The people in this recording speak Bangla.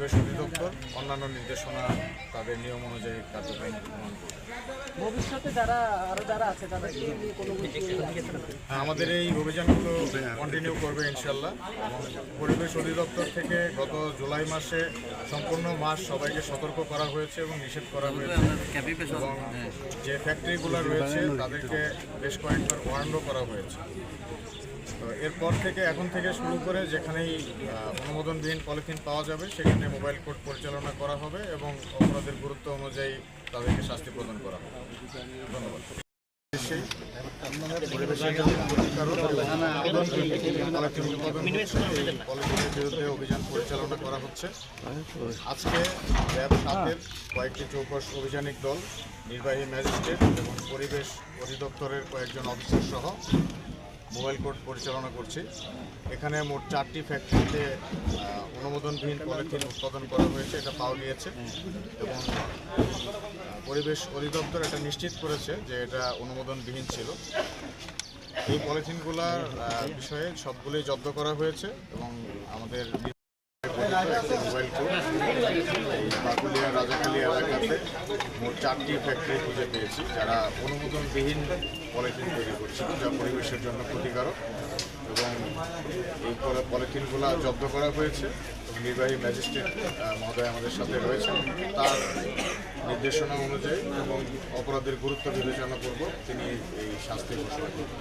পরিবেশ অধিদপ্তর অন্যান্য নির্দেশনা তাদের নিয়ম অনুযায়ী কার্যক্রম গ্রহণ করবে। ভবিষ্যতে যারা আছে তাদেরকে নিয়ে কোনো আমাদের এই অভিযানগুলো কন্টিনিউ করবে ইনশাল্লাহ। এবং পরিবেশ অধিদপ্তর থেকে গত জুলাই মাসে সম্পূর্ণ মাস সবাইকে সতর্ক করা হয়েছে এবং নিষেধ করা হয়েছে, এবং যে ফ্যাক্টরিগুলো রয়েছে তাদেরকে বেশ কয়েকবার ওয়ার্নও করা হয়েছে। তো এরপর থেকে এখন থেকে শুরু করে যেখানেই অনুমোদনবিহীন পলিথিন পাওয়া যাবে সেখানে মোবাইল কোর্ট পরিচালনা করা হবে এবং অপরাধের গুরুত্ব অনুযায়ী তাদেরকে শাস্তি প্রদান করা হবে। ধন্যবাদ। পরিবেশের জন্য ক্ষতিকারক পলিথিনের বিরুদ্ধে অভিযান পরিচালনা করা হচ্ছে। আজকে র্যাব 7-এর কয়েকটি চৌকস অভিযানিক দল, নির্বাহী ম্যাজিস্ট্রেট এবং পরিবেশ অধিদপ্তরের কয়েকজন অফিসার সহ মোবাইল কোর্ট পরিচালনা করছি। এখানে মোট 4টি ফ্যাক্টরিতে অনুমোদনবিহীন পলিথিন উৎপাদন করা হয়েছে, এটা পাওয়া গিয়েছে, এবং পরিবেশ অধিদপ্তর এটা নিশ্চিত করেছে যে এটা অনুমোদনবিহীন ছিল। এই পলিথিনগুলোর বিষয়ে সবগুলোই জব্দ করা হয়েছে এবং আমাদের মোবাইল কোর্ট এই বাকুলিয়া রাজাখালী এলাকাতে মোট 4টি ফ্যাক্টরি খুঁজে পেয়েছি যারা অনুমোদনবিহীন পলিথিন তৈরি করছিল, যা পরিবেশের জন্য ক্ষতিকারক, এবং এই পলিথিনগুলো জব্দ করা হয়েছে। নির্বাহী ম্যাজিস্ট্রেট মহোদয় আমাদের সাথে রয়েছেন, তার নির্দেশনা অনুযায়ী এবং অপরাধের গুরুত্ব বিবেচনা করব তিনি এই শাস্তি ঘোষণা করবেন।